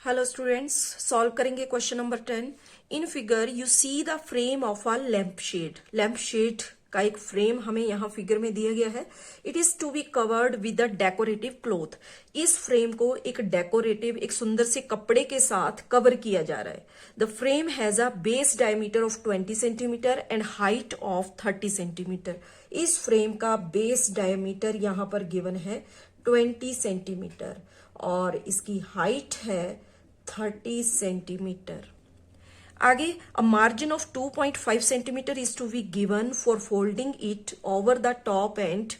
Hello students, solve करेंगे question number 10। In figure you see the frame of a lamp shade. Lamp shade का एक frame हमें यहाँ figure में दिया गया है। It is to be covered with a decorative cloth. इस फ्रेम को एक डेकोरेटिव, एक सुंदर से कपड़े के साथ कवर किया जा रहा है। The frame has a base diameter of 20 centimetre and height of 30 centimetre. इस फ्रेम का बेस डायमीटर यहाँ पर गिवन है 20 सेंटीमीटर और इसकी हाइट है 30 सेंटीमीटर। आगे a margin of 2.5 centimetre is to be given for folding it over the top and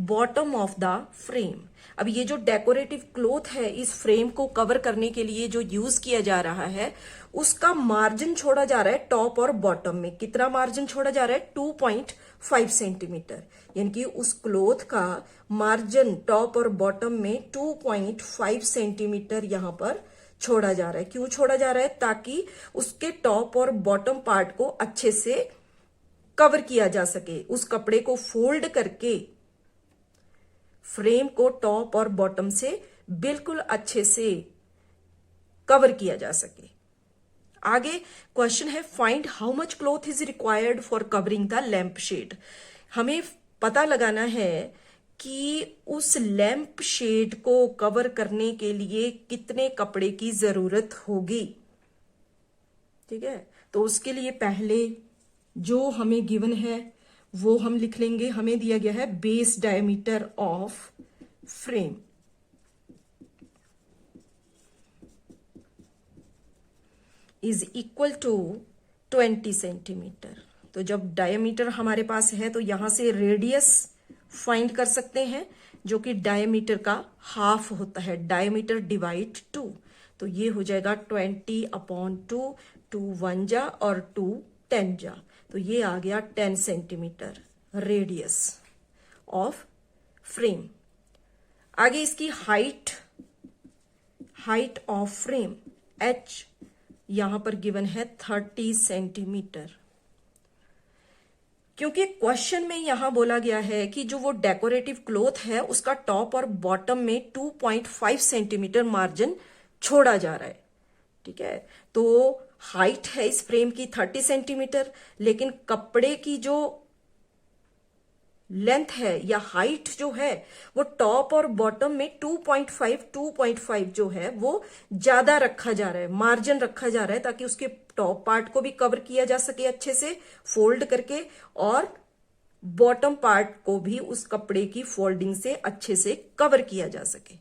bottom of the frame. अब ये जो डेकोरेटिव क्लॉथ है इस फ्रेम को कवर करने के लिए जो यूज किया जा रहा है उसका मार्जिन छोड़ा जा रहा है टॉप और बॉटम में। कितना मार्जिन छोड़ा जा रहा है? 2.5 सेंटीमीटर। यानी कि उस क्लॉथ का मार्जिन टॉप और बॉटम में 2.5 सेंटीमीटर यहां पर छोड़ा जा रहा है। क्यों छोड़ा जा रहा है? ताकि उसके टॉप और बॉटम पार्ट को अच्छे से कवर किया जा सके। उस कपड़े को फोल्ड करके फ्रेम को टॉप और बॉटम से बिल्कुल अच्छे से कवर किया जा सके। आगे क्वेश्चन है find how much cloth is required for covering the lamp shade. हमें पता लगाना है कि उस लैंप शेड को कवर करने के लिए कितने कपड़े की जरूरत होगी। ठीक है, तो उसके लिए पहले जो हमें गिवन है वो हम लिख लेंगे। हमें दिया गया है base diameter of frame is equal to 20 centimetre. तो जब डायमीटर हमारे पास है तो यहां से रेडियस फाइंड कर सकते हैं जो कि डायमीटर का हाफ होता है। डायमीटर डिवाइड 2, तो ये हो जाएगा 20/2। 2 1 जा और 2 10 जा, तो ये आ गया 10 सेंटीमीटर रेडियस ऑफ फ्रेम। आगे इसकी हाइट ऑफ फ्रेम h यहां पर गिवन है 30 सेंटीमीटर। क्योंकि क्वेश्चन में यहां बोला गया है कि जो वो डेकोरेटिव क्लॉथ है उसका टॉप और बॉटम में 2.5 सेंटीमीटर मार्जिन छोड़ा जा रहा है। ठीक है, तो हाइट है इस फ्रेम की 30 सेंटीमीटर, लेकिन कपड़े की जो लेंथ है या हाइट जो है वो टॉप और बॉटम में 2.5 जो है वो ज्यादा रखा जा रहा है, मार्जिन रखा जा रहा है ताकि उसके टॉप पार्ट को भी कवर किया जा सके अच्छे से फोल्ड करके और बॉटम पार्ट को भी उस कपड़े की फोल्डिंग से अच्छे से कवर किया जा सके।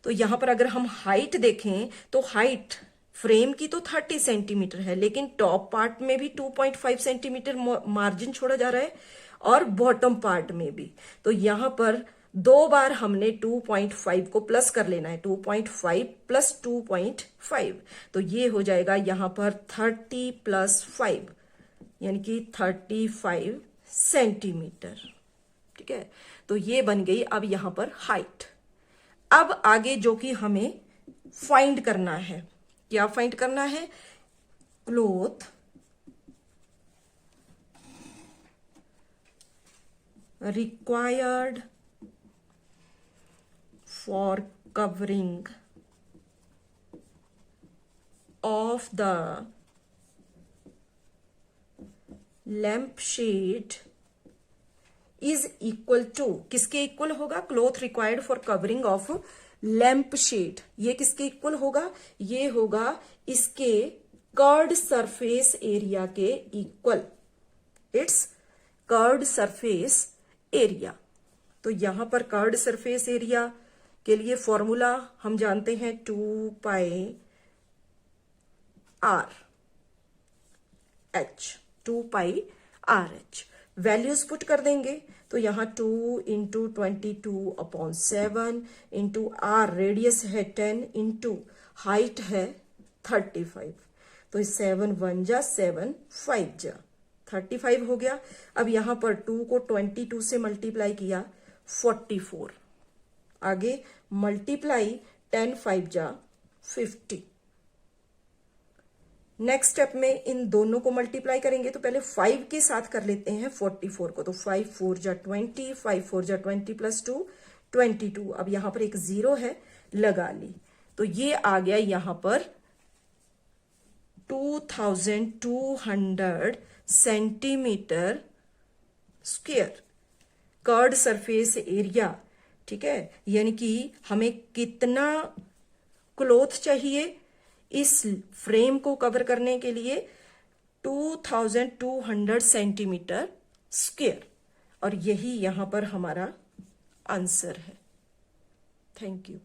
तो यहां पर अगर हम हाइट देखें तो हाइट फ्रेम की तो 30 सेंटीमीटर है, लेकिन टॉप पार्ट में भी 2.5 सेंटीमीटर मार्जिन छोड़ा जा रहा है और बॉटम पार्ट में भी। तो यहां पर दो बार हमने 2.5 को प्लस कर लेना है। 2.5 प्लस 2.5, तो ये हो जाएगा यहां पर 30 + 5 यानी कि 35 सेंटीमीटर। ठीक है, तो ये बन गई अब यहां पर हाइट। अब आगे जो कि हमें फाइंड करना है, क्या फाइंड करना है? Cloth required for covering of the lampshade is equal to, किसके इक्वल होगा? Cloth required for covering of lamp shade. ये किसके इक्वल होगा? ये होगा इसके कर्व्ड सरफेस एरिया के equal. It's curved surface area. तो यहां पर कर्व्ड सरफेस एरिया के लिए फॉर्मूला हम जानते हैं 2πr h। 2πr h values put कर देंगे तो यहां 2 × 22/7 इंटू r रेडियस है 10 इंटू हाइट है 35। तो 7 1 जा 7 5 जा 35 हो गया। अब यहां पर 2 को 22 से मल्टीप्लाई किया 44। आगे मल्टीप्लाई 10 5 जा 50। नेक्स्ट स्टेप में इन दोनों को मल्टीप्लाई करेंगे तो पहले 5 के साथ कर लेते हैं 44 को। तो 5 4 जा 20, 5 4 जा 20 + 2 22। अब यहां पर एक 0 है, लगा ली तो ये आ गया यहां पर 2200 centimetre square curved surface area. ठीक है, यानी कि हमें कितना क्लॉथ चाहिए इस फ्रेम को कवर करने के लिए, 2200 सेंटीमीटर स्क्वायर, और यही यहां पर हमारा आंसर है। Thank you.